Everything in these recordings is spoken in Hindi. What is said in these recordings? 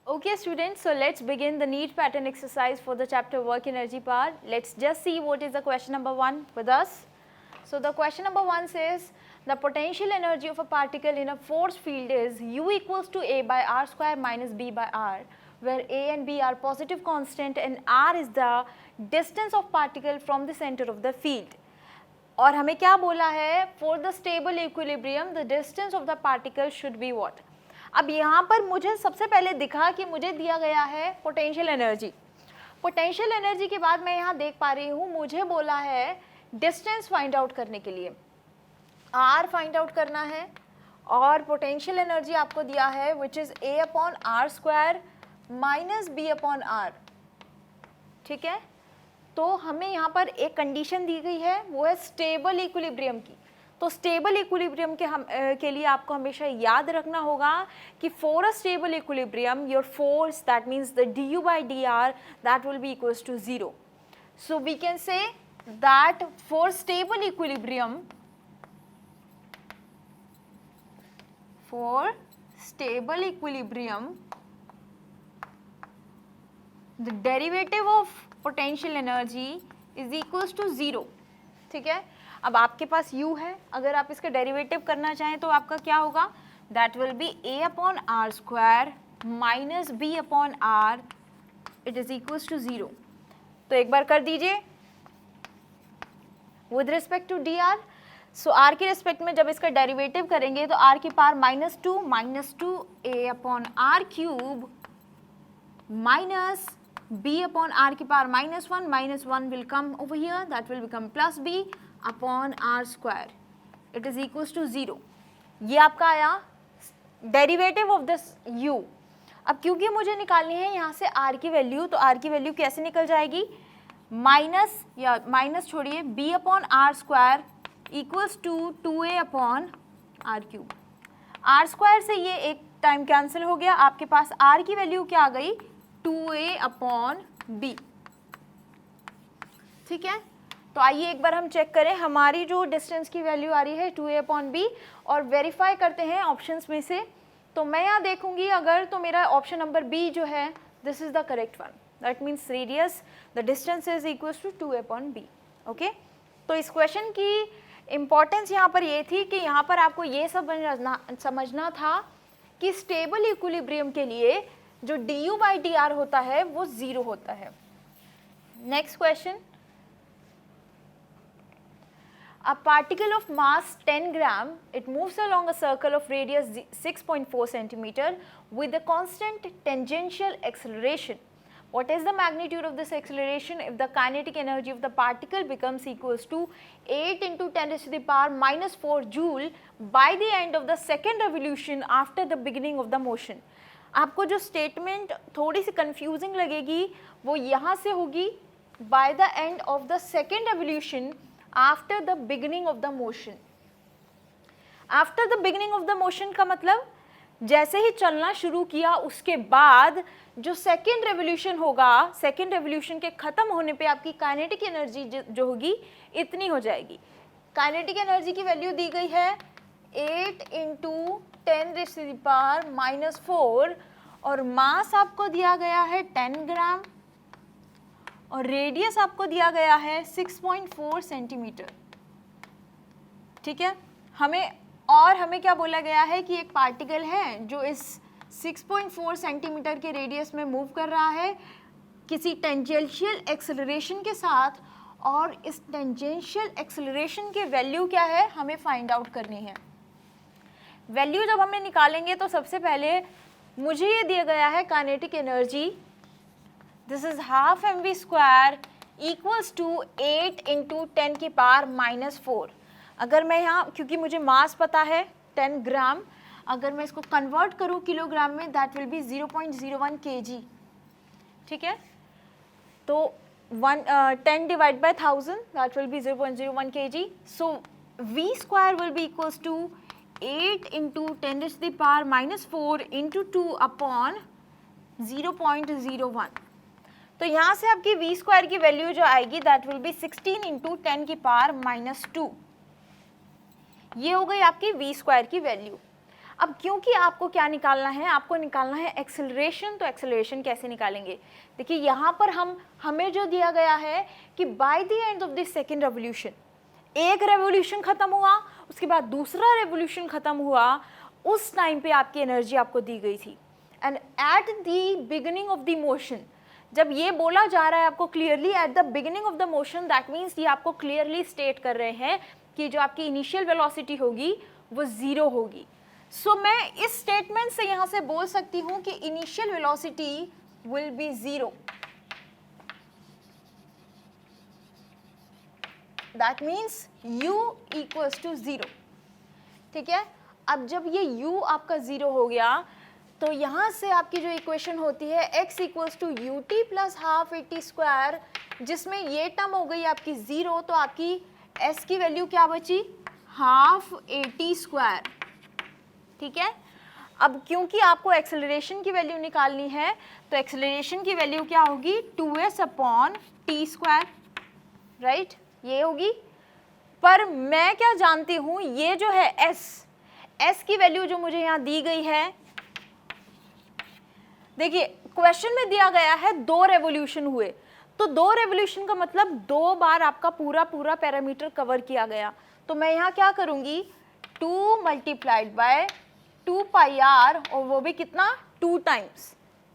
Okay students, so let's begin the neat pattern exercise for the chapter work energy part. Let's just see what is the question number 1 with us. So the question number 1 says the potential energy of a particle in a force field is U equals to A by R square minus B by R, where A and B are positive constant and R is the distance of particle from the center of the field. और हमें क्या बोला है, for the stable equilibrium the distance of the particle should be what. अब यहाँ पर मुझे सबसे पहले दिखा कि मुझे दिया गया है पोटेंशियल एनर्जी. पोटेंशियल एनर्जी के बाद मैं यहाँ देख पा रही हूँ मुझे बोला है डिस्टेंस फाइंड आउट करने के लिए, आर फाइंड आउट करना है और पोटेंशियल एनर्जी आपको दिया है which is a upon r square minus b upon r. ठीक है, तो हमें यहाँ पर एक कंडीशन दी गई है वो है स्टेबल इक्विलिब्रियम की. तो स्टेबल इक्विलिब्रियम के लिए आपको हमेशा याद रखना होगा कि for a stable equilibrium your force that means the d u by d r that will be equals to 0. So we can say that for stable equilibrium, for stable equilibrium the derivative of potential energy is equals to 0. ठीक है, अब आपके पास u है, अगर आप इसका डेरिवेटिव करना चाहें तो आपका क्या होगा, that will be a upon r square minus b upon r, it is equals to 0. तो एक बार कर दीजिए with respect to dr. So r के रिस्पेक्ट में जब इसका डेरिवेटिव करेंगे तो r की power -2 a upon r cube minus b upon r की power -1 will come over here, that will become plus b upon r square, it is equals to 0. ये आपका आया डेरिवेटिव ऑफ दिस u. अब क्योंकि मुझे निकालनी है यहाँ से r की वैल्यू, तो r की वैल्यू कैसे निकल जाएगी, माइनस छोड़िए b upon r square equals to 2a upon r cube. R square से ये एक टाइम कैंसिल हो गया, आपके पास r की वैल्यू क्या आ गई, 2a अपॉन b. ठीक है, तो आइए एक बार हम चेक करें हमारी जो डिस्टेंस की वैल्यू आ रही है 2a अपॉन b और वेरीफाई करते हैं ऑप्शंस में से. तो मैं यहाँ देखूंगी अगर, तो मेरा ऑप्शन नंबर b जो है this is the correct one, that means radius the distance is equals to 2a upon b. Okay, तो इस क्वेश्चन की इम्पॉर्टेंस यहाँ पर ये थी कि यहाँ पर आपको ये समझना था कि स्टेबल इक्विलिब्रियम के लिए जो D u by d are होता है वो 0 होता है. Next question, a particle of mass 10 gram, it moves along a circle of radius 6.4 centimeter with a constant tangential acceleration. What is the magnitude of this acceleration if the kinetic energy of the particle becomes equals to 8 into 10 to the power minus 4 joule by the end of the second revolution after the beginning of the motion. आपको जो स्टेटमेंट थोड़ी सी कंफ्यूजिंग लगेगी वो यहाँ से होगी by the end of the second revolution after the beginning of the motion. After the beginning of the motion का मतलब जैसे ही चलना शुरू किया उसके बाद जो सेकेंड रेवोल्यूशन होगा, सेकेंड रेवोल्यूशन के ख़त्म होने पे आपकी काइनेटिक एनर्जी जो होगी इतनी हो जाएगी. काइनेटिक एनर्जी की वैल्यू दी गई है 8 इंटू 10⁻⁻⁴ और मास आपको दिया गया है 10 ग्राम और रेडियस आपको दिया गया है 6.4 सेंटीमीटर. ठीक है, हमें क्या बोला गया है कि एक पार्टिकल है जो इस 6.4 सेंटीमीटर के रेडियस में मूव कर रहा है किसी टेंजेंशियल एक्सेलरेशन के साथ, और इस टेंजेंशियल एक्सेलरेशन की वैल्यू क्या है हमें फाइंड आउट करनी है. वैल्यू जब हमें निकालेंगे तो सबसे पहले मुझे ये दिया गया है kinetic energy, this is half mv square equals to 8 into 10 की पावर -4. अगर मैं यहाँ, क्योंकि मुझे मास पता है 10 ग्राम, अगर मैं इसको कन्वर्ट करूँ किलोग्राम में दैट विल बी 0.01 kg. ठीक है, तो 10 divide by 1000 that will be 0.01 kg. So v square will be equals to 8 into 10 to the power -4 into 2 upon 0.01. तो यहाँ से आपकी v स्क्वायर की वैल्यू जो आएगी दैट विल बी 16 इंटू 10 की पावर -2. ये हो गई आपकी v स्क्वायर की वैल्यू. अब क्योंकि आपको क्या निकालना है, आपको निकालना है एक्सेलरेशन, तो एक्सेलरेशन कैसे निकालेंगे? देखिए यहाँ पर हमें जो दिया गया है कि by the end of the second revolution, एक रेवोल्यूशन खत्म हुआ, उसके बाद दूसरा रेवोल्यूशन खत्म हुआ, उस टाइम पे आपकी एनर्जी आपको दी गई थी। And at the beginning of the motion, जब ये बोला जा रहा है आपको clearly at the beginning of the motion, that means ये आपको क्लियरली स्टेट कर रहे हैं कि जो आपकी इनिशियल वेलोसिटी होगी वो 0 होगी। सो मैं इस स्टेटमेंट से यहाँ से बोल सकती हूँ कि initial velocity will be 0। That means u equals to 0। ठीक है, अब जब ये u आपका 0 हो गया तो यहाँ से आपकी जो इक्वेशन होती है x equals to u t plus half a t square, जिसमें ये टर्म हो गई आपकी 0, तो आपकी s की वैल्यू क्या बची? Half a t square. ठीक है, अब क्योंकि आपको एक्सेलरेशन की वैल्यू निकालनी है तो एक्सेलरेशन की वैल्यू क्या होगी? 2s upon T square, right, ये होगी। पर मैं क्या जानती हूँ, ये जो है s की वैल्यू जो मुझे यहाँ दी गई है, देखिए क्वेश्चन में दिया गया है 2 रेवोल्यूशन हुए, तो 2 रेवोल्यूशन का मतलब 2 बार आपका पूरा पैरामीटर कवर किया गया। तो मैं यहाँ क्या करूँगी, 2 मल्टीप्लाइड बाय 2 पाई आर, और वो भी कितना? 2 times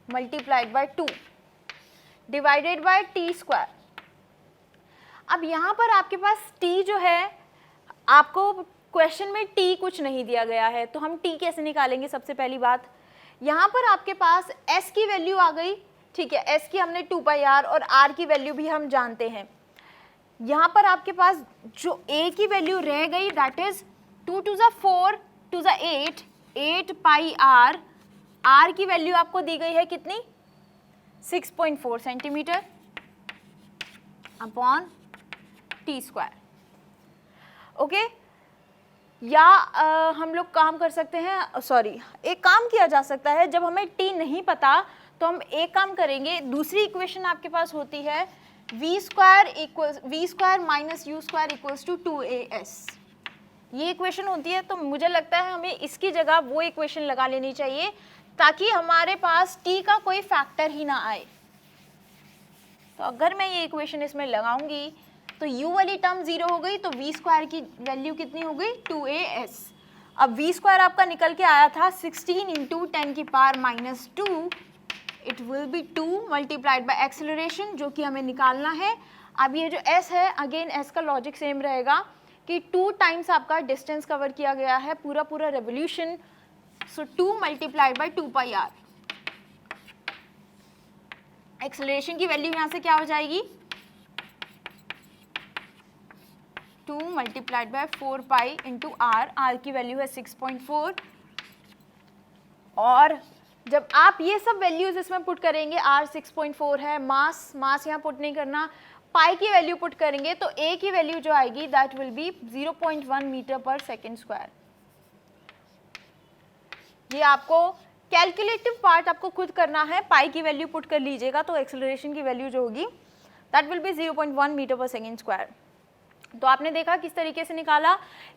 multiplied by 2 divided by T square. अब यहाँ पर आपके पास t जो है, आपको क्वेश्चन में t कुछ नहीं दिया गया है, तो हम t कैसे निकालेंगे? सबसे पहली बात, यहाँ पर आपके पास s की वैल्यू आ गई। ठीक है, s की हमने 2 पाई आर और r की वैल्यू भी हम जानते हैं। यहाँ पर आपके पास जो a की वैल्यू रह गई, दैट इज 2 टू ज़ 4 टू ज़ 8 पाई आर। r की वैल्यू आपको दी गई है कितनी? 6.4 centimetre upon T square. Okay, या हम लोग काम कर सकते हैं, एक काम किया जा सकता है, जब हमें t नहीं पता तो हम एक काम करेंगे, दूसरी इक्वेशन आपके पास होती है v square minus u square equals to 2as। ये इक्वेशन होती है, तो मुझे लगता है हमें इसकी जगह वो इक्वेशन लगा लेनी चाहिए ताकि हमारे पास t का कोई फैक्टर ही ना आए। तो अगर मैं ये इक्वेशन इसमें लगाऊंगी तो u वाली टर्म 0 हो गई, तो v स्क्वायर की वैल्यू कितनी हो गई? 2as। अब v स्क्वायर आपका निकल के आया था 16 इंटू 10 की power minus 2, it will be 2 multiplied bye acceleration, जो कि हमें निकालना है। अब ये जो s है, अगेन s का लॉजिक सेम रहेगा कि 2 टाइम्स आपका डिस्टेंस कवर किया गया है, पूरा revolution, so 2 multiplied by 2 pi r. Acceleration की वैल्यू यहाँ से क्या हो जाएगी? 2 multiplied by 4 pi into r की वैल्यू है 6.4। और जब आप ये सब वैल्यूज इसमें पुट करेंगे, r 6.4 है, मास यहाँ पुट नहीं करना, पाई की वैल्यू पुट करेंगे तो a की वैल्यू जो आएगी दैट विल बी 0.1 मीटर पर सेकेंड स्क्वायर। ये आपको कैलकुलेटिव पार्ट आपको खुद करना है, पाई की वैल्यू पुट कर लीजिएगा तो एक्सेलरेशन की वैल्यू जो होगी दैट विल बी 0.1 मीटर पर सेकेंड स्क्वायर। तो आपने देखा किस तरीके से निकाला।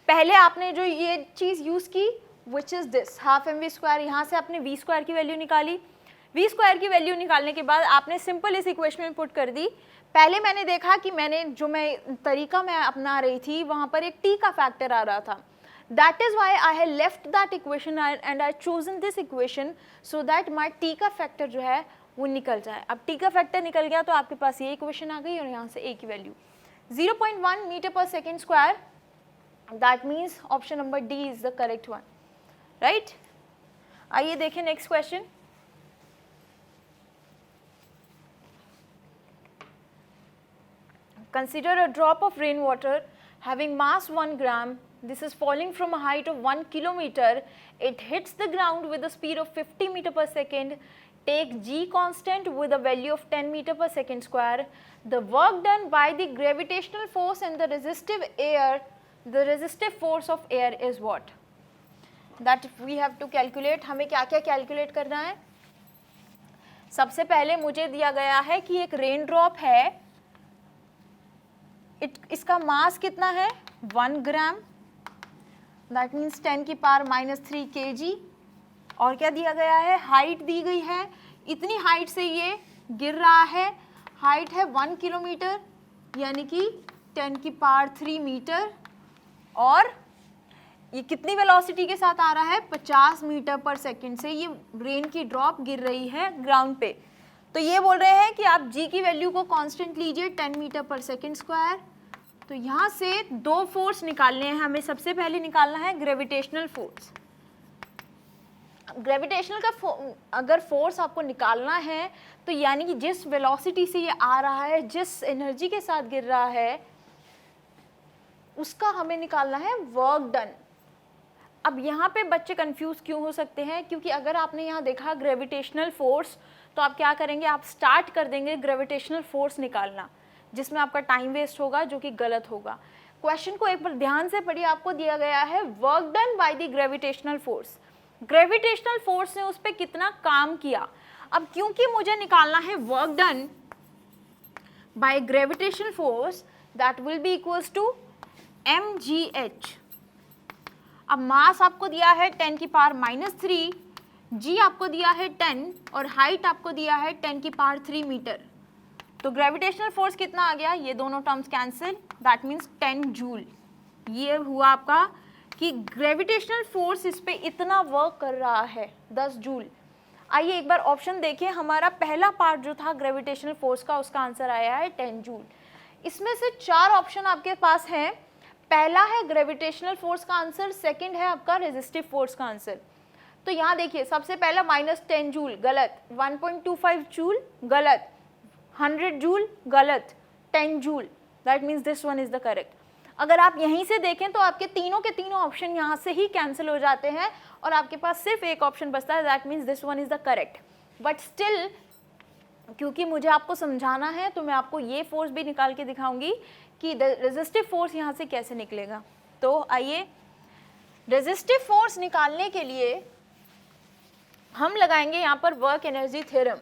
पहले आपने जो ये चीज़ यूज़ की which is this half m v square, यहाँ से आपने वी स्क्वायर की वैल्यू निकाली। वी स्क्वायर की वैल्यू निकालने के बाद आपने सिंपल इस इक्वेशन में पुट कर दी। पहले मैंने देखा कि मैं तरीका मैं अपना रही थी, वहाँ पर एक टी का फैक्टर आ रहा था। That is why I have left that equation and I chosen this equation so that my T का फैक्टर जो है वो निकल जाए। अब टी का फैक्टर निकल गया तो आपके पास ये इक्वेशन आ गई और यहाँ से ए की वैल्यू 0.1 मीटर पर second square. That means option number D is the correct one, right. आइए देखें next question. Consider a drop of rainwater having mass 1 gram. This is falling from a height of 1 kilometer. It hits the ground with a speed of 50 meter per second. Take g constant with a value of 10 meter per second square. The work done by the gravitational force and the resistive force of air is what? That we have to calculate. हमें क्या क्या calculate करना है? सबसे पहले मुझे दिया गया है कि एक रेन ड्रॉप है, इसका मास कितना है 1 ग्राम। दैट मीन्स 10 की पावर -3 kg। और क्या दिया गया है, हाइट दी गई है, इतनी हाइट से ये गिर रहा है, हाइट है 1 किलोमीटर यानी कि 10 की पावर 3 मीटर, और ये कितनी वेलोसिटी के साथ आ रहा है, 50 मीटर पर सेकंड से ये रेन की ड्रॉप गिर रही है ग्राउंड पे। तो ये बोल रहे हैं कि आप g की वैल्यू को कांस्टेंट लीजिए 10 मीटर पर सेकंड स्क्वायर। तो यहाँ से दो फोर्स निकालने हैं हमें। सबसे पहले निकालना है ग्रेविटेशनल फोर्स। ग्रेविटेशनल का अगर फोर्स आपको निकालना है तो यानी कि जिस वेलोसिटी से ये आ रहा है, जिस एनर्जी के साथ गिर रहा है, उसका हमें निकालना है वर्क डन। अब यहाँ पे बच्चे कंफ्यूज क्यों हो सकते हैं, क्योंकि अगर आपने यहाँ देखा ग्रेविटेशनल फोर्स तो आप क्या करेंगे, आप स्टार्ट कर देंगे ग्रेविटेशनल फोर्स निकालना, जिसमें आपका टाइम वेस्ट होगा, जो कि गलत होगा। क्वेश्चन को एक बार ध्यान से पढ़िए, आपको दिया गया है work done by the gravitational force. Gravitational force ने उस पर कितना काम किया। अब क्योंकि मुझे निकालना है work done by gravitational force, that will be equals to mgh। अब मास आपको दिया है 10 की पावर -3, g आपको दिया है 10 और हाइट आपको दिया है 10 की पावर 3 मीटर। तो ग्रेविटेशनल फोर्स कितना आ गया, ये दोनों terms cancel, that means 10 joule. ये हुआ आपका कि ग्रेविटेशनल फोर्स इस पे इतना वर्क कर रहा है, 10 जूल। आइए एक बार ऑप्शन देखिए, हमारा पहला पार्ट जो था ग्रेविटेशनल फोर्स का, उसका आंसर आया है 10 जूल। इसमें से 4 ऑप्शन आपके पास हैं। पहला है ग्रेविटेशनल फोर्स का आंसर, सेकंड है आपका रेजिस्टिव फोर्स का आंसर। तो यहाँ देखिए, सबसे पहला -10 जूल गलत, 1.25 जूल गलत, 100 जूल गलत, 10 joule, that means this one is the correct. अगर आप यहीं से देखें तो आपके तीनों के तीनों ऑप्शन यहाँ से ही कैंसिल हो जाते हैं और आपके पास सिर्फ एक ऑप्शन बचता है, that means this one is the correct. But still क्योंकि मुझे आपको समझाना है तो मैं आपको ये फोर्स भी निकाल के दिखाऊंगी कि रेजिस्टिव फोर्स यहाँ से कैसे निकलेगा। तो आइए, रेजिस्टिव फोर्स निकालने के लिए हम लगाएंगे यहाँ पर work energy theorem.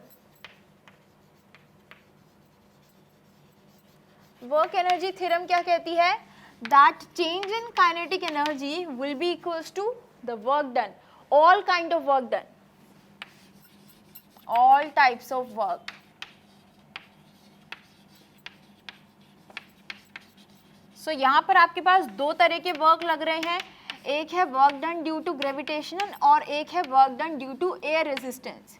Work energy theorem क्या कहती है, that change in kinetic energy will be equals to the work done, all kind of work done, all types of work। So यहाँ पर आपके पास दो तरह के वर्क लग रहे हैं, एक है work done due to gravitation और एक है work done due to air resistance.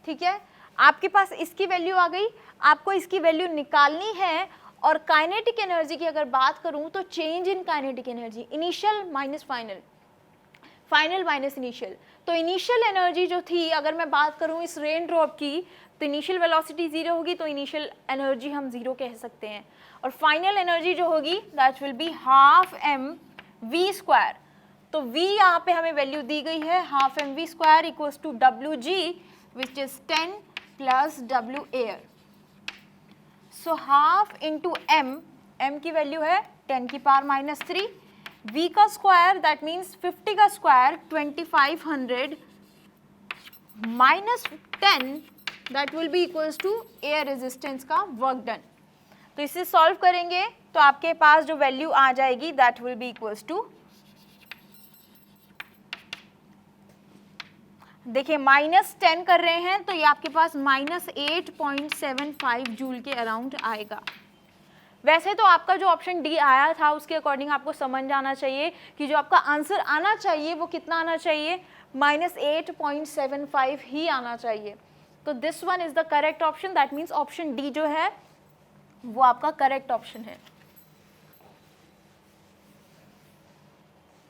ठीक है, आपके पास इसकी वैल्यू आ गई, आपको इसकी वैल्यू निकालनी है। और काइनेटिक एनर्जी की अगर बात करूं तो change in kinetic energy, initial minus final, final minus initial. तो इनिशियल एनर्जी जो थी, अगर मैं बात करूं इस रेन ड्रॉप की, तो इनिशियल वेलोसिटी 0 होगी, तो इनिशियल एनर्जी हम 0 कह सकते हैं। और फाइनल एनर्जी जो होगी that will be half mv²। तो v यहाँ पे हमें वैल्यू दी गई है, half mv² equals to wg which is 10 plus w air. So half into m की वैल्यू है 10 की पावर -3, v का स्क्वायर दैट मीन्स 50 का square 2500 minus 10 that will be equals to air resistance का वर्क डन। तो इसे सॉल्व करेंगे तो आपके पास जो वैल्यू आ जाएगी that will be equals to, देखिए -10 कर रहे हैं तो ये आपके पास -8.75 जूल के अराउंड आएगा। वैसे तो आपका जो ऑप्शन डी आया था उसके अकॉर्डिंग आपको समझ जाना चाहिए कि जो आपका आंसर आना चाहिए वो कितना आना चाहिए, -8.75 ही आना चाहिए। तो this one is the correct option, that means option D जो है वो आपका करेक्ट ऑप्शन है।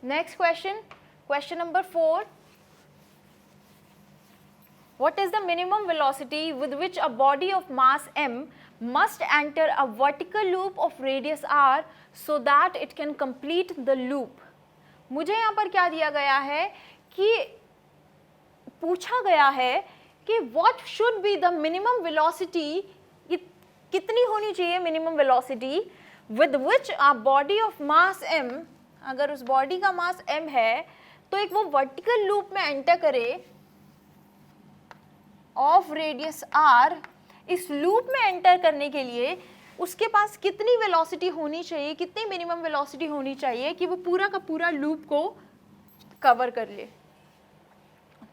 Next question, question number 4। What is the minimum velocity with which a body of mass m must enter a vertical loop of radius r so that it can complete the loop? मुझे यहाँ पर क्या दिया गया है कि पूछा गया है कि what should be the minimum velocity, कितनी होनी चाहिए minimum velocity with which a body of mass m, अगर उस बॉडी का मास m है तो एक वो वर्टिकल लूप में एंटर करे ऑफ रेडियस r। इस लूप में एंटर करने के लिए उसके पास कितनी वेलोसिटी होनी चाहिए, कितनी मिनिमम वेलोसिटी होनी चाहिए कि वो पूरा का पूरा लूप को कवर कर ले।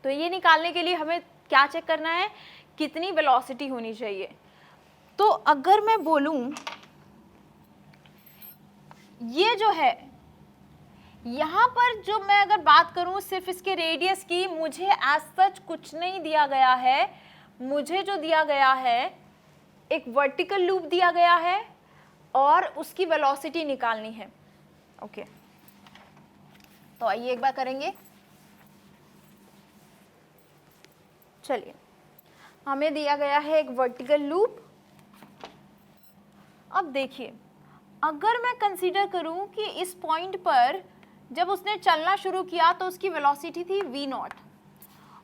तो ये निकालने के लिए हमें क्या चेक करना है, कितनी वेलोसिटी होनी चाहिए। तो अगर मैं बोलूं ये जो है यहाँ पर जो मैं अगर बात करूं सिर्फ इसके रेडियस की, मुझे एज सच कुछ नहीं दिया गया है। मुझे जो दिया गया है एक वर्टिकल लूप दिया गया है और उसकी वेलोसिटी निकालनी है। ओके, तो आइए एक बार करेंगे। चलिए, हमें दिया गया है एक वर्टिकल लूप। अब देखिए, अगर मैं कंसीडर करूं कि इस पॉइंट पर जब उसने चलना शुरू किया तो उसकी वेलोसिटी थी v0,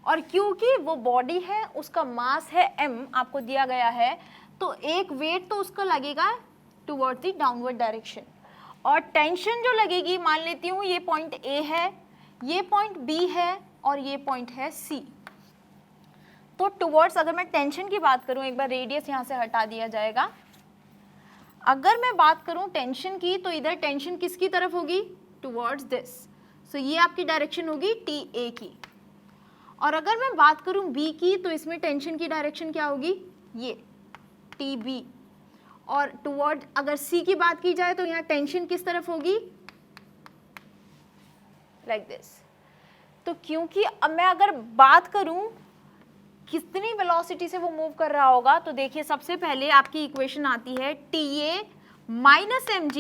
और क्योंकि वो बॉडी है, उसका मास है m आपको दिया गया है, तो एक वेट तो उसका लगेगा टुवर्ड द डाउनवर्ड डायरेक्शन, और टेंशन जो लगेगी, मान लेती हूँ ये पॉइंट A है, ये पॉइंट B है और ये पॉइंट है C। तो टुवर्ड्स, अगर मैं टेंशन की बात करूँ, एक बार रेडियस यहाँ से हटा दिया जाएगा। अगर मैं बात करूँ टेंशन की, तो इधर टेंशन किसकी तरफ होगी, टुवर्ड्स दिस। सो ये आपकी डायरेक्शन होगी TA की। और अगर मैं बात करूँ B की, तो इसमें टेंशन की डायरेक्शन क्या होगी, ये TB। और टुवर्ड अगर C की बात की जाए तो यहाँ टेंशन किस तरफ होगी, लाइक दिस। तो क्योंकि अब मैं अगर बात करूँ कितनी वेलोसिटी से वो मूव कर रहा होगा, तो देखिए सबसे पहले आपकी इक्वेशन आती है TA minus mg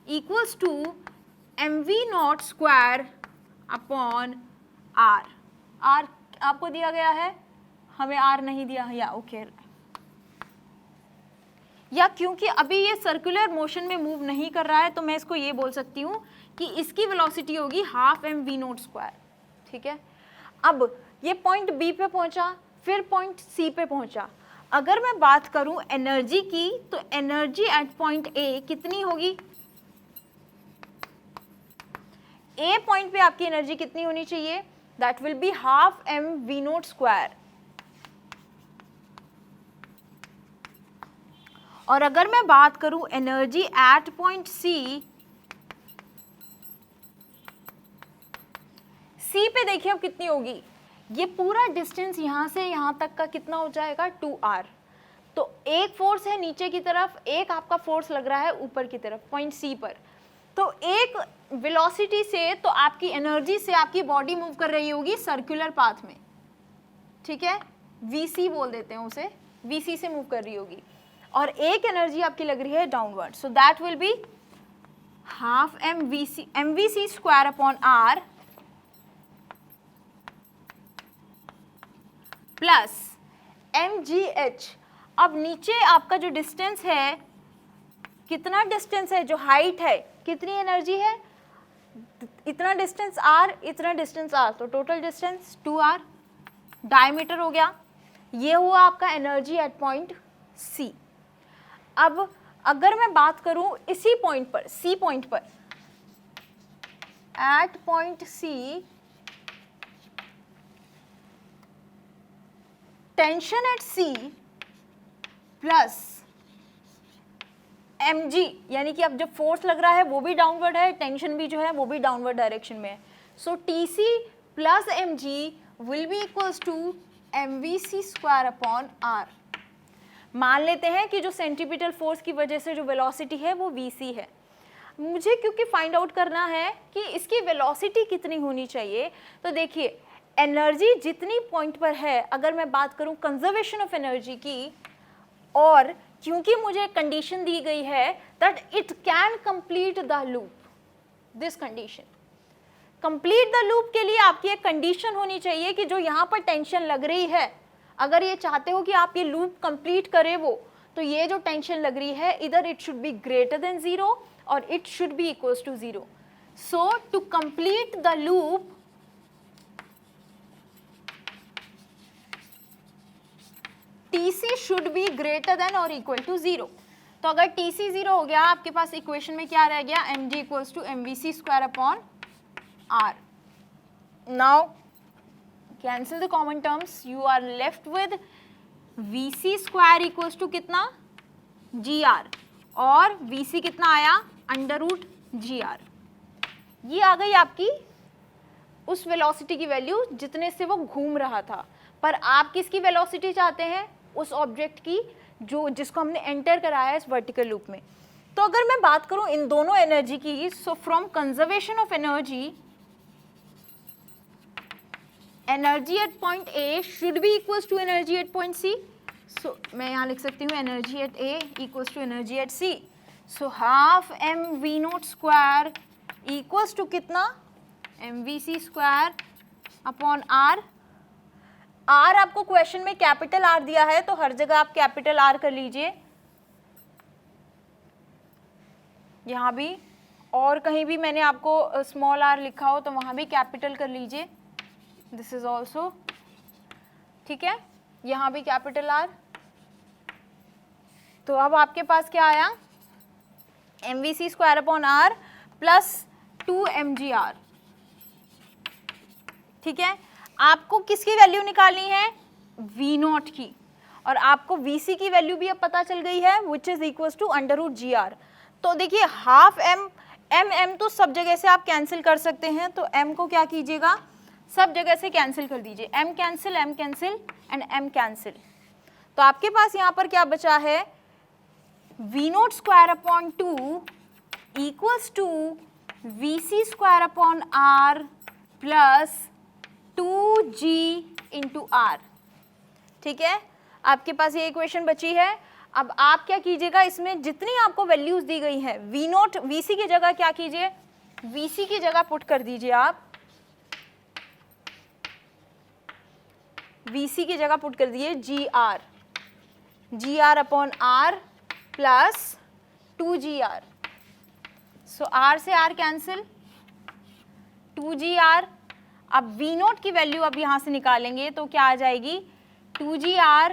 equals to mv0 square upon r। r आपको दिया गया है, हमें r नहीं दिया, या ओके। या क्योंकि अभी ये सर्कुलर मोशन में मूव नहीं कर रहा है, तो मैं इसको ये बोल सकती हूँ कि इसकी वेलोसिटी होगी हाफ mv0 स्क्वायर। ठीक है, अब ये पॉइंट B पे पहुंचा, फिर पॉइंट C पे पहुंचा। अगर मैं बात करूं एनर्जी की, तो एनर्जी एट पॉइंट A कितनी होगी, A पॉइंट पे आपकी एनर्जी कितनी होनी चाहिए, that will be half mv0 square. और अगर मैं बात करूं एनर्जी एट पॉइंट C पे देखिए अब कितनी होगी, ये पूरा डिस्टेंस यहाँ से यहाँ तक का कितना हो जाएगा, 2r। तो एक फोर्स है नीचे की तरफ, एक आपका फोर्स लग रहा है ऊपर की तरफ पॉइंट C पर। तो एक वेलोसिटी से तो आपकी एनर्जी से आपकी बॉडी मूव कर रही होगी सर्कुलर पाथ में। ठीक है, VC बोल देते हैं उसे, VC से मूव कर रही होगी, और एक एनर्जी आपकी लग रही है downward. So that will be half mvc square upon r plus mgh। अब नीचे आपका जो डिस्टेंस है, कितना डिस्टेंस है, जो हाइट है, कितनी एनर्जी है, इतना डिस्टेंस r, इतना डिस्टेंस r, तो टोटल डिस्टेंस 2r, डायमीटर हो गया। ये हुआ आपका एनर्जी एट पॉइंट C। अब अगर मैं बात करूं इसी पॉइंट पर, C पॉइंट पर, at point C tension at C plus mg, यानी कि अब जो फोर्स लग रहा है वो भी डाउनवर्ड है, टेंशन भी जो है वो भी डाउनवर्ड डायरेक्शन में है। So TC plus mg will be equals to mvc square upon r। मान लेते हैं कि जो सेंट्रीपिटल फोर्स की वजह से जो वेलोसिटी है वो vc है। मुझे क्योंकि फाइंड आउट करना है कि इसकी वेलोसिटी कितनी होनी चाहिए, तो देखिए एनर्जी जितनी पॉइंट पर है, अगर मैं बात करूं कंजर्वेशन ऑफ एनर्जी की, और क्योंकि मुझे कंडीशन दी गई है that it can complete the loop, this condition, complete the loop के लिए आपकी एक कंडीशन होनी चाहिए कि जो यहाँ पर टेंशन लग रही है, अगर ये चाहते हो कि आप ये लूप कंप्लीट करें वो, तो ये जो टेंशन लग रही है इधर it should be greater than 0 और it should be equals to 0। So to complete the loop TC should be greater than और इक्वल टू 0। तो अगर TC 0 हो गया, आपके पास इक्वेशन में क्या रह गया, mg equals to mvc square upon r। Now cancel the common terms, you are left with vc square equals to कितना, gr, और vc कितना आया, अंडर रूट gr। ये आ गई आपकी उस वेलोसिटी की वैल्यू जितने से वो घूम रहा था, पर आप किसकी वेलोसिटी चाहते हैं, उस ऑब्जेक्ट की जो जिसको हमने एंटर कराया है इस वर्टिकल लूप में। तो अगर मैं बात करूं इन दोनों एनर्जी की, so from conservation of energy, energy at point A should be equals to energy at point C. So मैं यहाँ लिख सकती हूँ energy at A equals to energy at C. So half m v note square equals to कितना, एम वी सी स्क्वायर अपॉन आर। आर आपको क्वेश्चन में कैपिटल आर दिया है तो हर जगह आप कैपिटल आर कर लीजिए, यहाँ भी, और कहीं भी मैंने आपको स्मॉल आर लिखा हो तो वहाँ भी कैपिटल कर लीजिए, दिस इज ऑल्सो ठीक है, यहाँ भी कैपिटल आर। तो अब आपके पास क्या आया, m v C square upon are plus 2 mgr। ठीक है, आपको किसकी वैल्यू निकालनी है, वी नॉट की, और आपको वी सी की वैल्यू भी अब पता चल गई है which is equals to under root g r. तो देखिए हाफ एम, एम तो सब जगह से आप कैंसिल कर सकते हैं, तो एम को क्या कीजिएगा, सब जगह से कैंसिल कर दीजिए, m cancel and m cancel. तो आपके पास यहाँ पर क्या बचा है, v note square upon 2 equals to v C square upon are plus 2g into r. ठीक है, आपके पास ये इक्वेशन बची है। अब आप क्या कीजिएगा, इसमें जितनी आपको वैल्यूज दी गई है, वी नोट वी सी की जगह क्या कीजिए, वी सी की जगह पुट कर दीजिए आप, वी सी की जगह पुट कर दिए g R upon are plus 2gr। So R से आर कैंसिल, 2gr। अब वी नोट की वैल्यू अब यहाँ से निकालेंगे तो क्या आ जाएगी, 2gr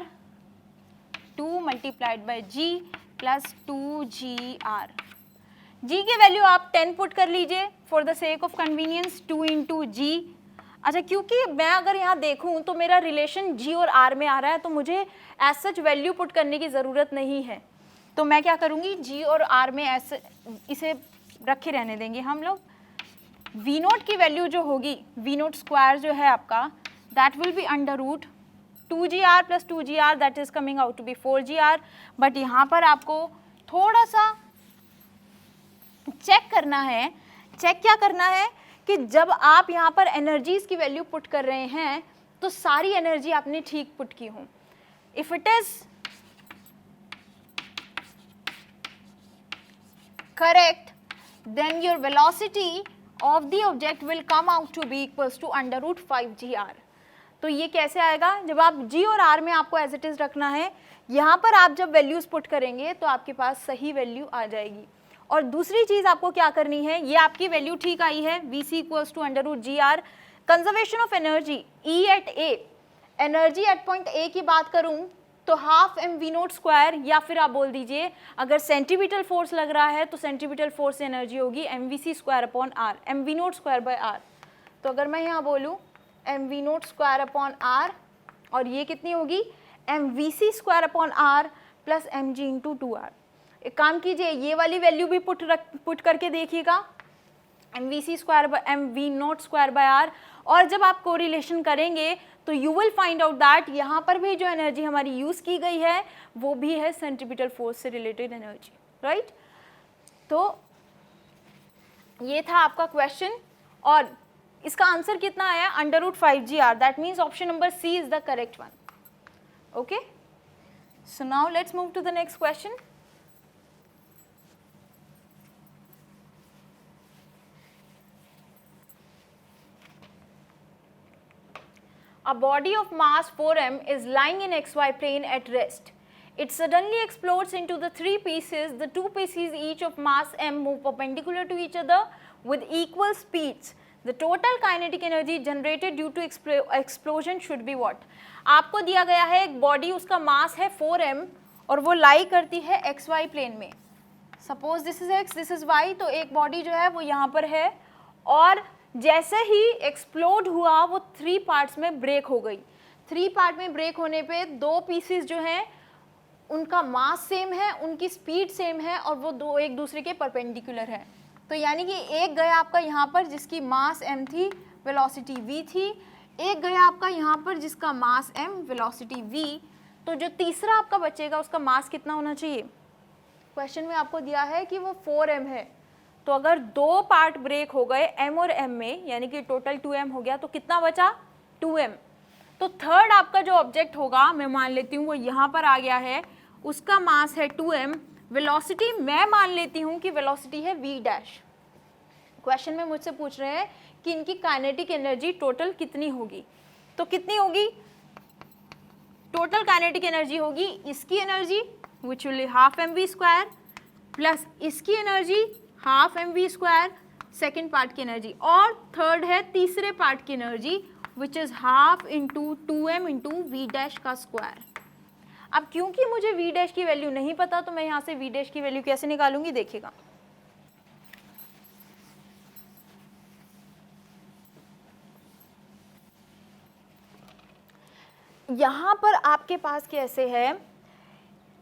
2 multiplied by ji plus 2gr। जी की वैल्यू आप 10 पुट कर लीजिए for the sake of convenience, 2 into जी। अच्छा, क्योंकि मैं अगर यहाँ देखूँ तो मेरा रिलेशन जी और आर में आ रहा है, तो मुझे एज सच वैल्यू पुट करने की ज़रूरत नहीं है। तो मैं क्या करूँगी, जी और आर में ऐसे इसे रखे रहने देंगे हम लोग। वी नोट की वैल्यू जो होगी, वी नोट स्क्वायर जो है आपका, that will be under root 2gr plus 2gr, that is coming out to be 4gr। But यहाँ पर आपको थोड़ा सा चेक करना है, चेक क्या करना है कि जब आप यहाँ पर एनर्जीज की वैल्यू पुट कर रहे हैं तो सारी एनर्जी आपने ठीक पुट की हो। If it is correct, then your velocity of the object will come out to be equals to under root 5gr। तो ये कैसे आएगा, जब आप g और r में आपको एज इट इज रखना है, यहाँ पर आप जब वैल्यूज पुट करेंगे तो आपके पास सही वैल्यू आ जाएगी। और दूसरी चीज आपको क्या करनी है, ये आपकी वैल्यू ठीक आई है, v c equals to under root g r. Conservation of energy, e at a, energy at point a की बात करूँ तो half m v note square, या फिर आप बोल दीजिए अगर सेंटीमीटर फोर्स लग रहा है तो सेंटीमीटर फोर्स से एनर्जी होगी m v C square upon r, m v note square by r. तो अगर मैं यहाँ बोलूँ m v note square upon r, और ये कितनी होगी, m v C square upon are plus m g into 2r। एक काम कीजिए, ये वाली वैल्यू भी पुट करके देखिएगा, m v C square m v note square by r, और जब आप कोरिलेशन करेंगे तो you will find out that यहाँ पर भी जो एनर्जी हमारी यूज़ की गई है वो भी है सेंट्रीपिटल फोर्स से रिलेटेड एनर्जी, राइट। तो ये था आपका क्वेश्चन, और इसका आंसर कितना आया, under root 5gr। That means option number c is the correct one. Okay, so now let's move to the next question. A body of mass 4m is lying in xy plane at rest. It suddenly explodes into the three pieces. The two pieces each of mass m move perpendicular to each other with equal speeds. The total kinetic energy generated due to explosion should be what? आपको दिया गया है एक बॉडी, उसका मास है 4m और वो लाई करती है xy प्लेन में। Suppose this is x, this is y, तो एक बॉडी जो है वो यहाँ पर है, और जैसे ही एक्सप्लोड हुआ वो 3 पार्ट्स में ब्रेक हो गई। 3 पार्ट में ब्रेक होने पे 2 पीसेस जो हैं उनका मास सेम है, उनकी स्पीड सेम है, और वो 2 एक दूसरे के परपेंडिकुलर है। तो यानी कि एक गया आपका यहाँ पर जिसकी मास m थी वेलोसिटी v थी, एक गया आपका यहाँ पर जिसका मास m, वेलोसिटी v, तो जो तीसरा आपका बचेगा उसका मास कितना होना चाहिए? क्वेश्चन में आपको दिया है कि वो 4m है, तो अगर दो पार्ट ब्रेक हो गए m और m में, यानी कि टोटल 2m हो गया, तो कितना बचा? 2m। तो थर्ड आपका जो ऑब्जेक्ट होगा, मैं मान लेती हूँ वो यहाँ पर आ गया है, उसका मास है 2m, वेलोसिटी मैं मान लेती हूँ कि वेलोसिटी है v डैश। क्वेश्चन में मुझसे पूछ रहे हैं कि इनकी काइनेटिक एनर्जी टोटल कितनी होगी, तो कितनी होगी? टोटल काइनेटिक एनर्जी होगी इसकी energy which will half m v square plus इसकी energy half m v square, second part की एनर्जी, और थर्ड है तीसरे पार्ट की energy which is half into 2m into v dash का स्क्वायर। अब क्योंकि मुझे वी डैश की वैल्यू नहीं पता, तो मैं यहाँ से वी डैश की वैल्यू कैसे निकालूंगी, देखिएगा। यहाँ पर आपके पास कैसे है,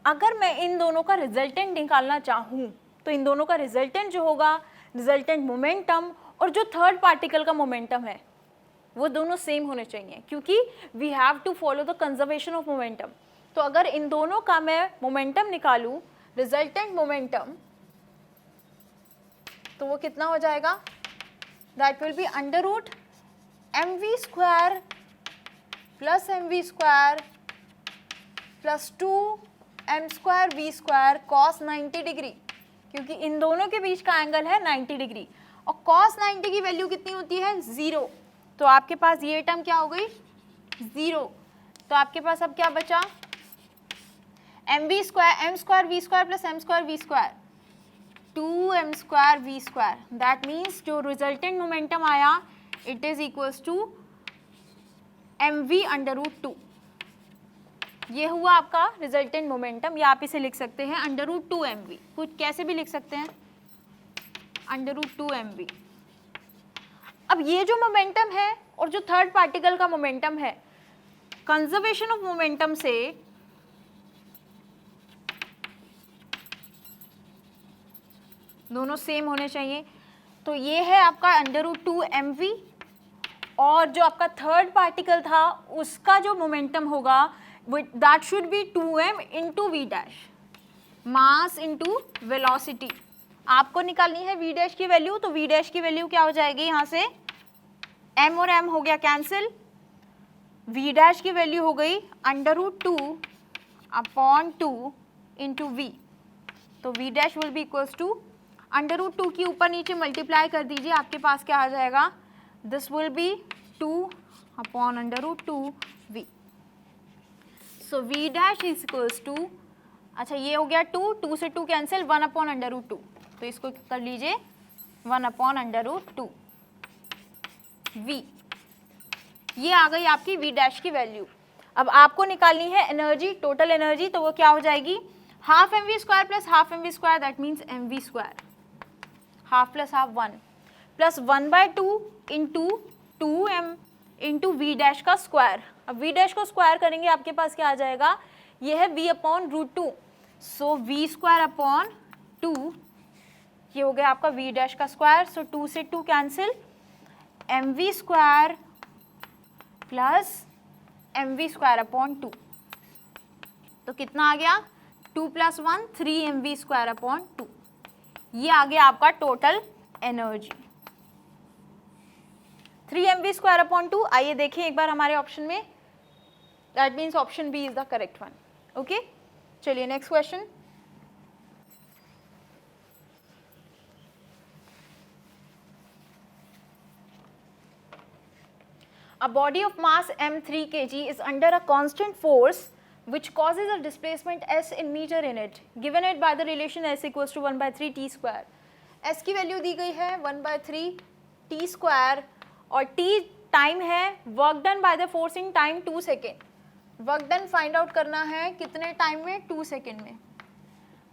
अगर मैं इन दोनों का रिजल्टेंट निकालना चाहूँ तो इन दोनों का रिजल्टेंट जो होगा, रिजल्टेंट मोमेंटम और जो थर्ड पार्टिकल का मोमेंटम है, वो दोनों सेम होने चाहिए, क्योंकि we have to follow the conservation of momentum. तो अगर इन दोनों का मैं मोमेंटम निकालूँ, रिजल्टेंट मोमेंटम, तो वो कितना हो जाएगा? That will be under root m v square plus m v square plus 2m square v square cos 90 degree, क्योंकि इन दोनों के बीच का एंगल है 90 डिग्री, और कॉस 90 की वैल्यू कितनी होती है? 0। तो आपके पास ये टर्म क्या हो गई? 0। तो आपके पास अब क्या बचा? M square v square plus m square v square, 2m square v square. That means जो रिजल्टेंट मोमेंटम आया it is equals to mv under root 2। ये हुआ आपका रिजल्टेंट मोमेंटम, या आप इसे लिख सकते हैं अंडर रूट 2mv, कुछ कैसे भी लिख सकते हैं, अंडर रूट 2mv। अब ये जो मोमेंटम है और जो थर्ड पार्टिकल का मोमेंटम है, कंजर्वेशन ऑफ मोमेंटम से दोनों सेम होने चाहिए। तो ये है आपका अंडर रूट 2mv, और जो आपका थर्ड पार्टिकल था उसका जो मोमेंटम होगा that should be 2m into v dash, mass into velocity. आपको निकालनी है वी डैश की वैल्यू, तो वी डैश की वैल्यू क्या हो जाएगी? यहाँ से m और m हो गया कैंसिल, वी डैश की वैल्यू हो गई under root 2 upon 2 into v. तो v dash will be equals to under root 2 की ऊपर नीचे मल्टीप्लाई कर दीजिए, आपके पास क्या आ जाएगा? This will be 2 upon under root 2 v. So v dash is equals to, अच्छा ये हो गया 2 से 2 कैंसिल, 1 अपॉन अंडर रूट 2, तो इसको कर लीजिए 1 अपॉन अंडर रूट 2 वी। ये आ गई आपकी वी डैश की वैल्यू। अब आपको निकालनी है एनर्जी, टोटल एनर्जी, तो वो क्या हो जाएगी? Half m v square plus half m v square, that means m v square, half plus half 1 plus 1/2 into 2m into v dash का स्क्वायर। अब वी डैश को स्क्वायर करेंगे, आपके पास क्या आ जाएगा? ये है v upon root 2, so v square upon 2, ये हो गया आपका वी डैश का स्क्वायर। सो 2 से 2 cancel, m v square plus m v square upon 2, तो कितना आ गया? 2 + 1 3mv स्क्वायर अपॉन 2। ये आ गया आपका total energy 3mv square upon 2। आइए देखें एक बार हमारे ऑप्शन में, that means option B is the correct one. Okay, चलिए next question. A body of mass m3 kg is under a constant force which causes a displacement s in meter in it, given it by the relation s equals to 1/3 t square। s की वैल्यू दी गई है 1/3 t स्क्वायर, और t टाइम है, work done by the force in time 2 second. Work done find out करना है कितने टाइम में? 2 सेकेंड में।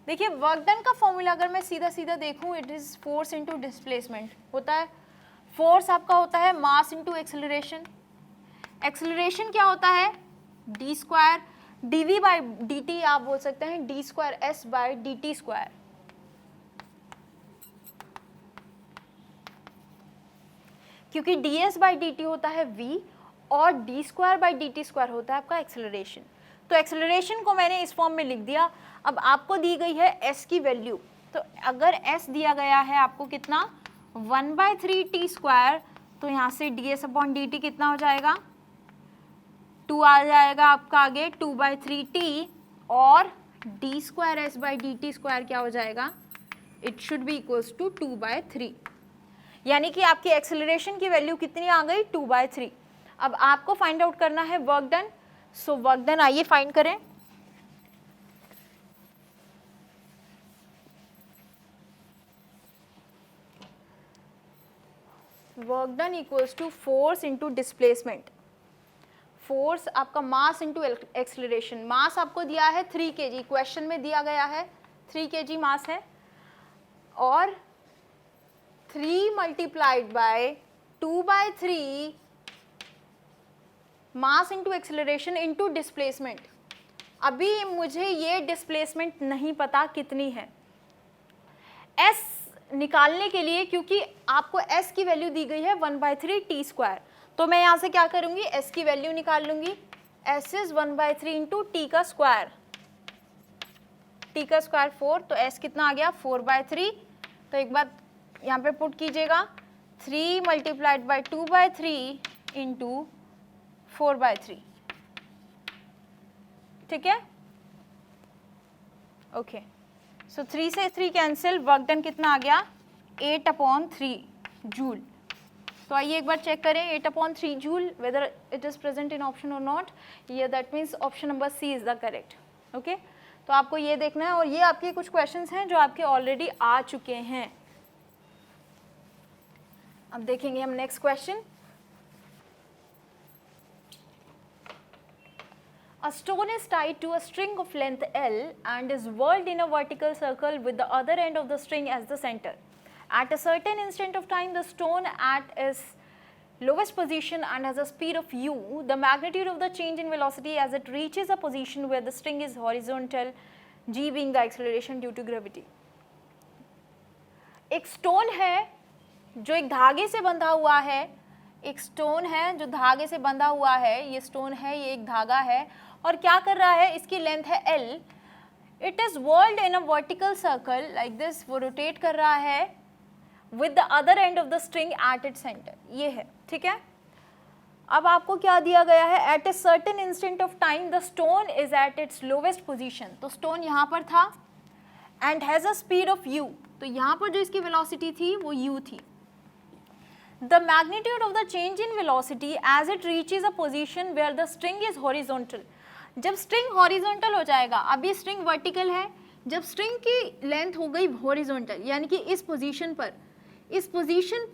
देखिए वर्क डन का फॉर्मूला अगर मैं सीधा सीधा देखूं, it is force into displacement होता है। फोर्स आपका होता है मास इंटू एक्सेलरेशन, एक्सेलरेशन क्या होता है? D square, dv by dt आप बोल सकते हैं d square s by dt square. क्योंकि ds बाई dt होता है v और d square by dt square होता है आपका एक्सेलरेशन। तो एक्सेलरेशन को मैंने इस फॉर्म में लिख दिया। अब आपको दी गई है s की वैल्यू, तो अगर s दिया गया है आपको कितना 1/3t स्क्वायर, तो यहाँ से ds अपॉन dt कितना हो जाएगा 2 आ जाएगा आपका आगे 2/3t और d square s by dt square क्या हो जाएगा, it should be equals to 2/3, यानी कि आपकी एक्सेलरेशन की वैल्यू कितनी आ गई 2/3। अब आपको फाइंड आउट करना है work done. So work done आइए फाइंड करें। Work done equals to force into displacement. Force आपका मास इंटू एक्सेलरेशन। मास आपको दिया है 3 kg, क्वेश्चन में दिया गया है 3 kg मास है, और 3 multiplied by 2/3 mass into acceleration into displacement. अभी मुझे ये डिस्प्लेसमेंट नहीं पता कितनी है। s निकालने के लिए, क्योंकि आपको s की वैल्यू दी गई है 1/3t स्क्वायर, तो मैं यहाँ से क्या करूँगी s की वैल्यू निकाल लूँगी। s इज 1/3 इंटू टी का स्क्वायर, t का स्क्वायर 4, तो s कितना आ गया 4/3। तो एक बार यहाँ पे पुट कीजिएगा 3 मल्टीप्लाइड बाई 2/3 इंटू 4/3, ठीक है। ओके, सो 3 से 3 कैंसिल, वर्क डन कितना आ गया 8/3 जूल। तो आइए एक बार चेक करें 8/3 joule whether it is present in option और नॉट। ये that means option number c is the correct. Okay, तो आपको ये देखना है, और ये आपके कुछ क्वेश्चंस हैं जो आपके ऑलरेडी आ चुके हैं। अब देखेंगे हम next question. A stone is tied to a string of length L and is whirled in a vertical circle with the other end of the string as the center. At a certain instant of time, the stone at its lowest position and has a speed of u. The magnitude of the change in velocity as it reaches a position where the string is horizontal, g being the acceleration due to gravity. एक स्टोन है जो एक धागे से बंधा हुआ है, एक स्टोन है जो धागे से बंधा हुआ है, ये स्टोन है, ये एक धागा है, और क्या कर रहा है, इसकी लेंथ है L। It is whirled in a vertical circle like this, वो रोटेट कर रहा है with the other end of the string at it centre, ये है, ठीक है। अब आपको क्या दिया गया है, at a certain instant of time the stone is at its lowest position, तो स्टोन यहाँ पर था and has a speed of u, तो यहाँ पर जो इसकी वेलोसिटी थी वो u थी। The magnitude of the change in velocity as it reaches a position where the string is horizontal. जब स्ट्रिंग हॉरिजॉन्टल हो जाएगा, अब ये स्ट्रिंग वर्टिकल है, जब स्ट्रिंग की लेंथ हो गई हॉरिजॉन्टल, यानी कि इस पोजीशन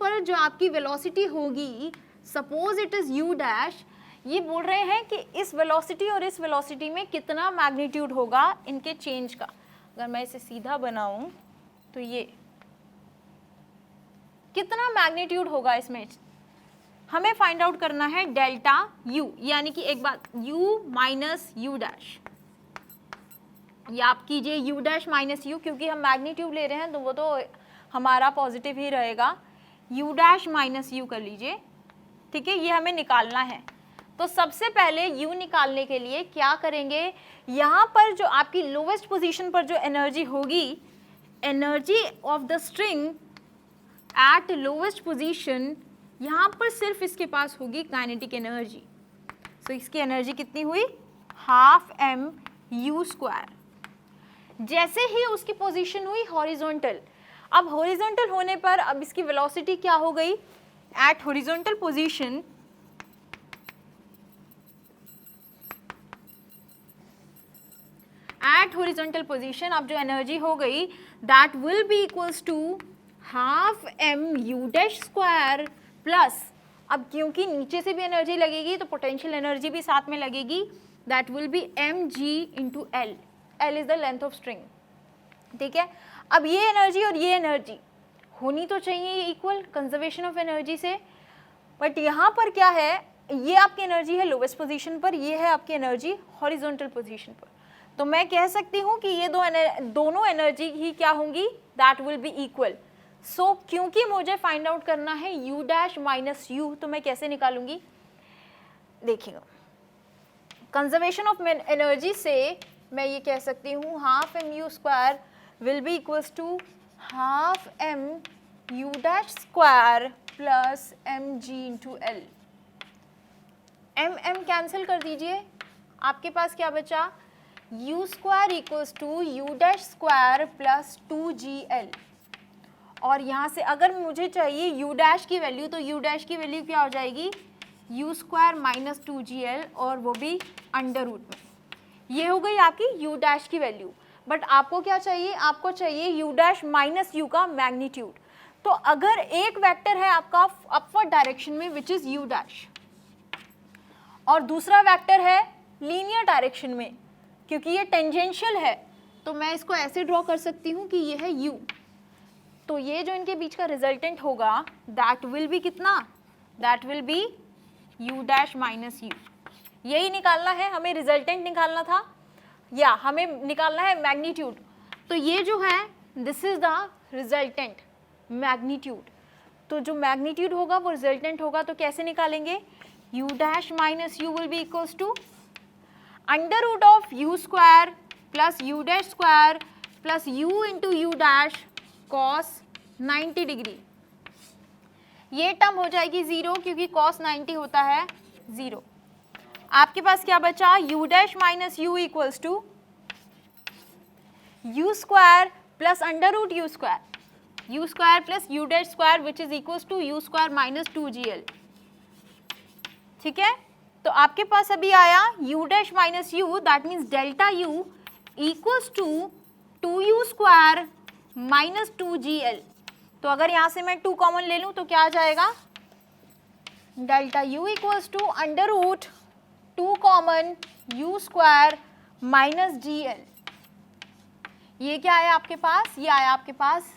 पर जो आपकी वेलोसिटी होगी, suppose it is u dash, ये बोल रहे हैं कि इस वेलोसिटी और इस वेलोसिटी में कितना मैग्नीट्यूड होगा इनके चेंज का। अगर मैं इसे सीधा बनाऊं तो ये कितना मैग्नीट्यूड होगा इसमें, हमें फाइंड आउट करना है डेल्टा u, यानी कि एक बात u माइनस यू डैश, या आप कीजिए u डैश माइनस यू, क्योंकि हम मैग्नीट्यूड ले रहे हैं तो वो तो हमारा पॉजिटिव ही रहेगा, u डैश माइनस यू कर लीजिए, ठीक है। ये हमें निकालना है, तो सबसे पहले u निकालने के लिए क्या करेंगे, यहाँ पर जो आपकी लोवेस्ट पोजीशन पर जो एनर्जी होगी, energy of the string at lowest position, यहाँ पर सिर्फ इसके पास होगी काइनेटिक एनर्जी। सो इसकी एनर्जी कितनी हुई, हाफ m u स्क्वायर। जैसे ही उसकी पोजीशन हुई हॉरिजॉन्टल, अब हॉरिजॉन्टल होने पर अब इसकी वेलोसिटी क्या हो गई, एट हॉरिजॉन्टल पोजीशन अब जो एनर्जी हो गई that will be equals to half mu dash square plus, अब क्योंकि नीचे से भी एनर्जी लगेगी तो पोटेंशियल एनर्जी भी साथ में लगेगी, that will B mg into L, L is the length of string, ठीक है। अब ये एनर्जी और ये एनर्जी होनी तो चाहिए इक्वल, कंजर्वेशन ऑफ एनर्जी से, बट यहाँ पर क्या है, ये आपकी एनर्जी है लोवेस्ट पोजीशन पर, ये है आपकी एनर्जी हॉरिजॉन्टल पोजीशन पर, तो मैं कह सकती हूँ कि ये दोनों एनर्जी ही क्या होंगी, दैट विल बी इक्वल। सो क्योंकि मुझे फाइंड आउट करना है u डैश माइनस u, तो मैं कैसे निकालूंगी, देखिएगा कंजर्वेशन ऑफ एनर्जी से मैं ये कह सकती हूँ half m u square will be equals to half m u dash square plus m g into l. M m cancel कर दीजिए, आपके पास क्या बचा, u square equals to u dash square plus 2gl। और यहाँ से अगर मुझे चाहिए u डैश की वैल्यू, तो u डैश की वैल्यू क्या हो जाएगी, यू स्क्वायर माइनस 2gl, और वो भी अंडर रूट में। ये हो गई आपकी u डैश की वैल्यू। बट आपको क्या चाहिए, आपको चाहिए u डैश माइनस u का मैग्नीट्यूड। तो अगर एक वेक्टर है आपका अपवर्ड डायरेक्शन में विच इज u डैश, और दूसरा वेक्टर है लीनियर डायरेक्शन में, क्योंकि ये टेंजेंशियल है, तो मैं इसको ऐसे ड्रॉ कर सकती हूँ कि ये है u। तो ये जो इनके बीच का रिजल्टेंट होगा दैट विल बी कितना, that will B u dash minus u। यही निकालना है हमें, रिजल्टेंट निकालना था या हमें निकालना है मैग्नीट्यूड। तो ये जो है this is the resultant magnitude. तो जो मैग्नीट्यूड होगा वो रिजल्टेंट होगा, तो कैसे निकालेंगे, u dash minus u will be equals to under root of u square plus u dash square plus u into u dash cos 90 degree. ये टर्म हो जाएगी 0 क्योंकि कॉस 90 होता है 0। आपके पास क्या बचा, u dash minus u equals to u square plus under root u square plus u dash square which is equals to u square minus 2gl। ठीक है, तो आपके पास अभी आया u dash minus u, that means delta u equals to 2u square minus 2gl। तो अगर यहाँ से मैं 2 कॉमन ले लूँ तो क्या आ जाएगा, delta u equals to under root 2 common u square minus gl। ये क्या आया आपके पास, ये आया आपके पास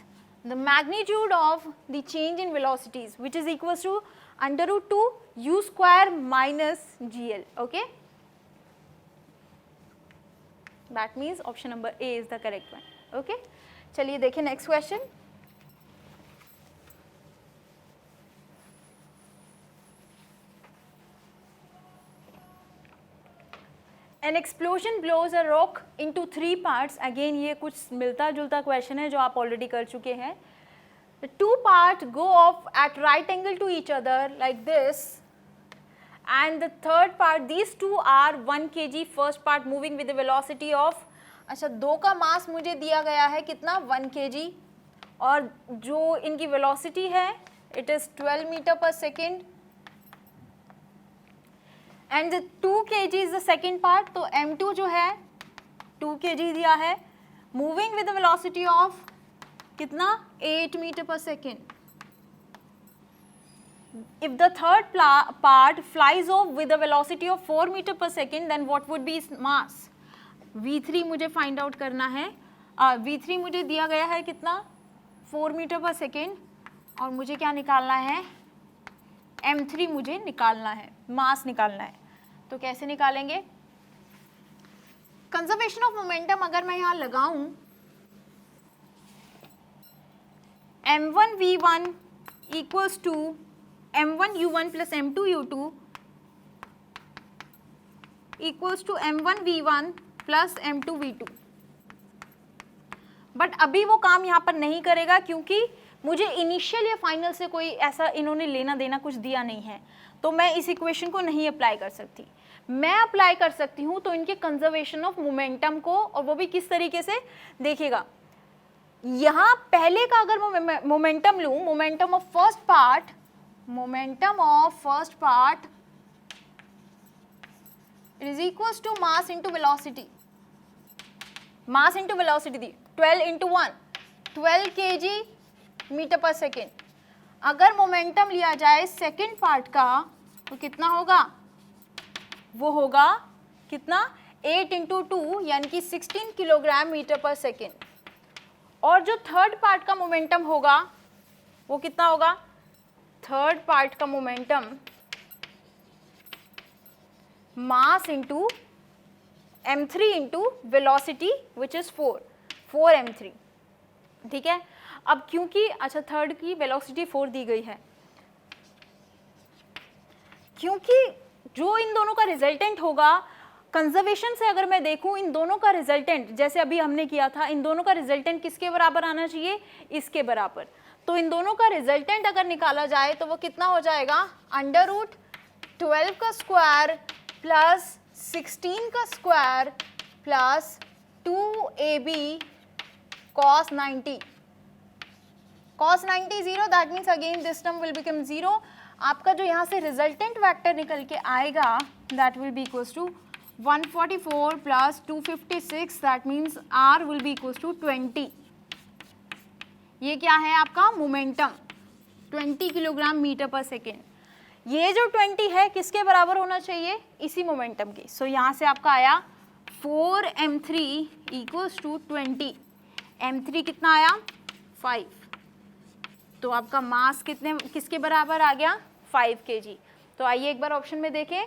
the magnitude of the change in velocities which is equals to under root 2 u square minus gl। Okay, that means option number A is the correct one. Okay, चलिए देखिए next question. An explosion blows a rock into 3 parts। Again ये कुछ मिलता जुलता क्वेश्चन है जो आप ऑलरेडी कर चुके हैं। The 2 parts go off at right angle to each other like this, and the third part, these two are 1 kg, first part moving with the velocity of, अच्छा 2 का मास मुझे दिया गया है कितना, 1 kg, और जो इनकी वेलोसिटी है इट इज 12 मीटर पर second, and 2 kg is the second part. तो m2 जो है 2 kg दिया है, moving with the velocity of कितना, 8 मीटर पर second. If the third part flies off with a velocity of 4 meter per second, then what would be its mass? V3 मुझे फाइंड आउट करना है। V3 मुझे दिया गया है कितना, 4 मीटर पर सेकेंड, और मुझे क्या निकालना है, M3 मुझे निकालना है, मास निकालना है। तो कैसे निकालेंगे, कंजर्वेशन ऑफ मोमेंटम अगर मैं यहाँ लगाऊं, M1 V1 equals to M1 U1 plus M2 U2 equals to M1 V1 plus M2 V2। But अभी वो काम यहाँ पर नहीं करेगा क्योंकि मुझे इनिशियल या फाइनल से कोई ऐसा इन्होंने लेना देना कुछ दिया नहीं है, तो मैं इस इक्वेशन को नहीं अप्लाई कर सकती। मैं अप्लाई कर सकती हूँ तो इनके कंजर्वेशन ऑफ मोमेंटम को, और वो भी किस तरीके से, देखिएगा यहाँ पहले का अगर मैं मोमेंटम लूँ, momentum of first part, momentum of first part it is equals to mass into velocity। mass into velocity थी 12 into 1 12 kg मीटर पर सेकेंड। अगर मोमेंटम लिया जाए सेकेंड पार्ट का तो कितना होगा, वो होगा कितना, 8 into 2 यानी कि 16 किलोग्राम मीटर पर सेकेंड। और जो थर्ड पार्ट का मोमेंटम होगा वो कितना होगा, थर्ड पार्ट का momentum mass into m3 into velocity which is 4 m3। ठीक है, अब क्योंकि अच्छा थर्ड की वेलोसिटी 4 दी गई है, क्योंकि जो इन दोनों का रिजल्टेंट होगा कंजर्वेशन से, अगर मैं देखूं इन दोनों का रिजल्टेंट जैसे अभी हमने किया था, इन दोनों का रिजल्टेंट किसके बराबर आना चाहिए, इसके बराबर। तो इन दोनों का रिजल्टेंट अगर निकाला जाए तो वो कितना हो जाएगा, अंडर रूट 12 का स्क्वायर प्लस 16 का square plus 2ab cos 90 0, that means again this term will become 0। आपका जो यहाँ से रिजल्टेंट वेक्टर निकल के आएगा that will be equals to 144 plus 256, that means r will be equals to 20। ये क्या है आपका मोमेंटम 20 किलोग्राम मीटर पर सेकेंड। ये जो 20 है किसके बराबर होना चाहिए, इसी मोमेंटम के। सो यहाँ से आपका आया 4m3 इक्वल्स टू 20, m3 कितना आया 5, तो आपका मास किसके बराबर आ गया 5 kg। तो आइए एक बार ऑप्शन में देखें,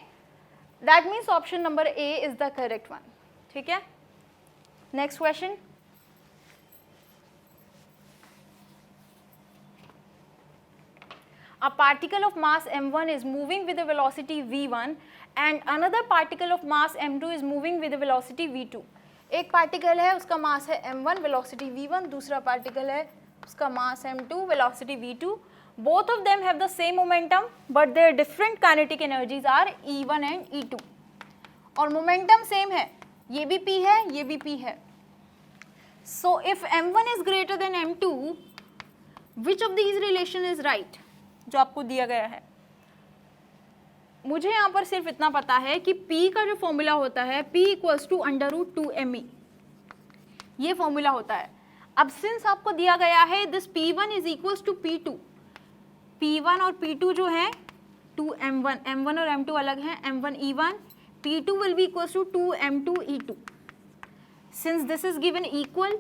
that means option number A is the correct one. ठीक है, next question. A particle of mass m1 is moving with a velocity v1 and another particle of mass m2 is moving with a velocity v2। एक पार्टिकल है उसका मास है m1 वेलोसिटी v1, दूसरा पार्टिकल है उसका मास m2 velocity v2। both of them have the same momentum but their different kinetic energies are e1 and e2। और मोमेंटम सेम है, ये भी p है ये भी p है। so if m1 is greater than m2, which of these relation is right, जो आपको दिया गया है। मुझे यहाँ पर सिर्फ इतना पता है कि P का जो फॉर्मूला होता है P equals to under root 2me, ये फॉर्मूला होता है। अब सिंस आपको दिया गया है this P1 is equals to P2, P1 और P2 जो है 2m1, m1 और m2 अलग हैं, m1 e1, P2 will be equals to 2m2 e2। Since this is given equal,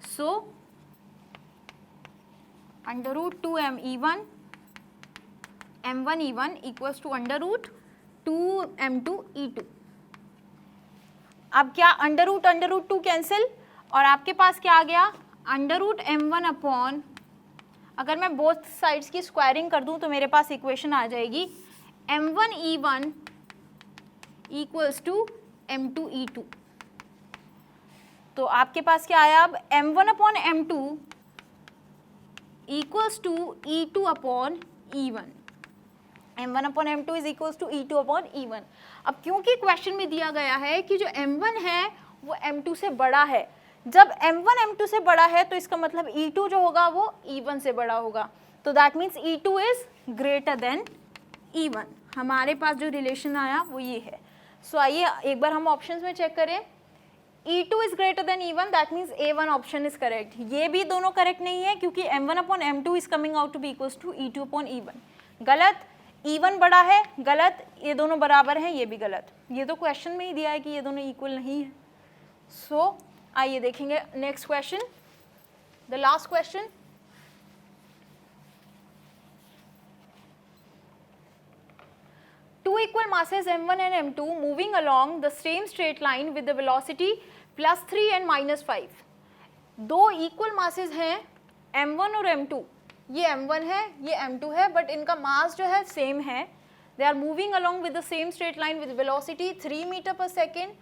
so under root 2m e1 m1 e1 equals to under root 2m2 e2। अब क्या अंडर रूट 2 कैंसिल और आपके पास क्या आ गया अंडर रूट m1 अपॉन, अगर मैं बोथ साइड्स की स्क्वायरिंग कर दूं तो मेरे पास इक्वेशन आ जाएगी m1 e1 equals to m2 e2। तो आपके पास क्या आया अब m1 upon m2 equals to E2 upon E1, M1 upon M2 is equals to E2 upon E1। अब क्योंकि क्वेश्चन में दिया गया है कि जो M1 है वो M2 से बड़ा है, जब M1 M2 से बड़ा है तो इसका मतलब E2 जो होगा वो E1 से बड़ा होगा, तो that means E2 is greater than E1। हमारे पास जो रिलेशन आया वो ये है। सो आइए एक बार हम ऑप्शंस में चेक करें, E2 is greater than E1, that means A1 option is correct। ये भी दोनों करेक्ट नहीं है क्योंकि M1 upon M2 is coming out to be equals to E2 upon E1, गलत। E1 बड़ा है, गलत। ये दोनों बराबर हैं, ये भी गलत। ये तो क्वेश्चन में ही दिया है कि ये दोनों इक्वल नहीं है। सो आइए देखेंगे next question, the last question. Two equal masses m1 and m2 moving along the same straight line with the velocity +3 and -5। दो इक्वल मासेस हैं m1 और m2, ये m1 है ये m2 है, बट इनका मास जो है सेम है। They are moving along with the same straight line with velocity 3 metre पर सेकेंड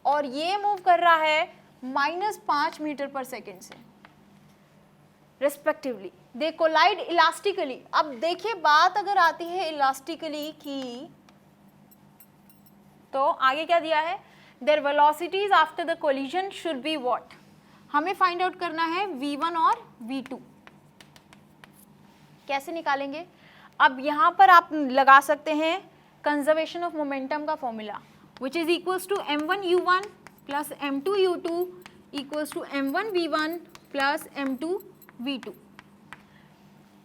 और ये मूव कर रहा है -5 मीटर पर सेकेंड से रिस्पेक्टिवली। दे कोलाइड इलास्टिकली। अब देखिए बात अगर आती है इलास्टिकली की, तो आगे क्या दिया है, there velocities after the collision should be what, हमें फाइंड आउट करना है v1 और v2। कैसे निकालेंगे, अब यहाँ पर आप लगा सकते हैं कंजर्वेशन ऑफ मोमेंटम का formula, which is equals to m1 u1 plus m2 u2 equals to m1 v1 plus m2 v2।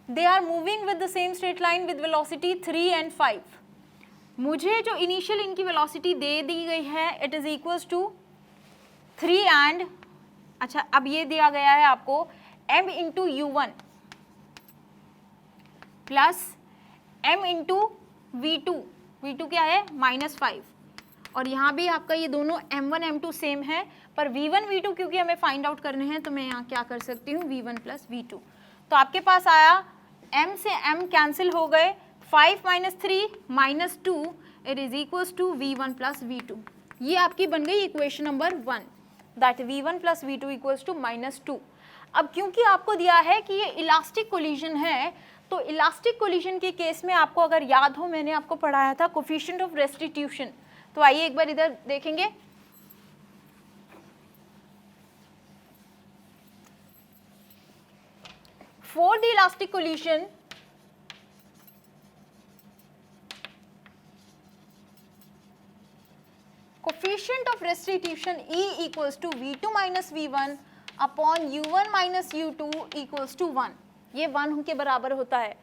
They are moving with the same straight line with velocity 3 and 5। मुझे जो इनिशियल इनकी वेलोसिटी दे दी गई है it is equals to 3 and, अच्छा अब ये दिया गया है आपको m into u1 plus m into v2, v2 क्या है -5, और यहाँ भी आपका ये दोनों m1 m2 सेम है पर V1 V2 क्योंकि हमें फाइंड आउट करने हैं तो मैं यहाँ क्या कर सकती हूँ V1 प्लस V2। तो आपके पास आया m से m कैंसिल हो गए, 5 minus 3 minus 2 it is equals to V1 plus V2। ये आपकी बन गई equation number 1 that V1 plus V2 equals to -2। अब क्योंकि आपको दिया है कि ये इलास्टिक कोलिजन है, तो इलास्टिक कोलिजन के केस में आपको अगर याद हो मैंने आपको पढ़ाया था कोफिशिएंट ऑफ रेस्टिट्यूशन। तो आइए एक बार इधर देखेंगे। For the elastic collision, coefficient of restitution E equals to V2 minus V1 upon U1 minus U2 equals to 1। ये 1 के बराबर होता है।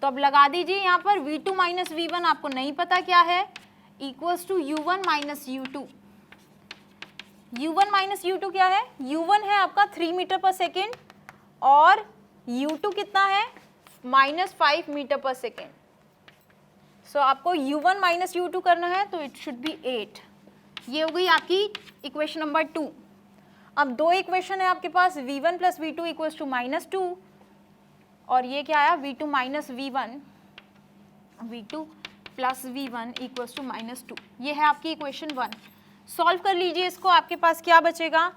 तो अब लगा दीजिए यहाँ पर V2 minus V1 आपको नहीं पता क्या है, equals to U1 minus U2। U1 minus U2 क्या है? U1 है आपका 3 मीटर पर सेकेंड और U2 कितना है? -5 मीटर पर सेकेंड। सो आपको U1 माइनस U2 करना है तो इट शुड बी 8। ये हो गई आपकी इक्वेशन नंबर 2। अब दो इक्वेशन है आपके पास, V1 plus V2 equals to -2 और ये क्या आया V2 minus V1, V2 plus V1 equals to -2। ये है आपकी इक्वेशन 1। सॉल्व कर लीजिए इसको, आपके पास क्या बचेगा?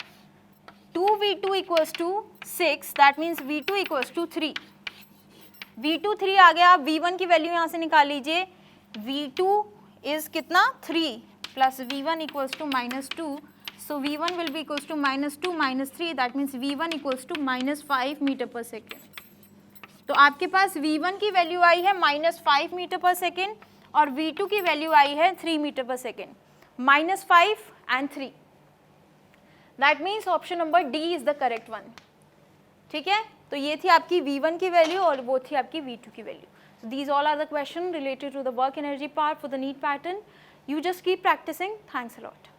2V2 equals to 6 that means V2 equals to 3। V2 3 आ गया। आप V1 की वैल्यू यहाँ से निकाल लीजिए। V2 इज कितना? 3 plus V1 equals to -2। So V1 will be equals to -2 -3 that means V1 equals to -5 metre पर सेकेंड। तो आपके पास V1 की वैल्यू आई है -5 मीटर पर सेकेंड और V2 की वैल्यू आई है 3 मीटर पर second. -5 and 3 that means option number D is the correct one. ठीक है, तो ये थी आपकी V1 की वैल्यू और वो थी आपकी V2 की value. So these all are the questions related to the work energy part for the NEET pattern. You just keep practicing. Thanks a lot.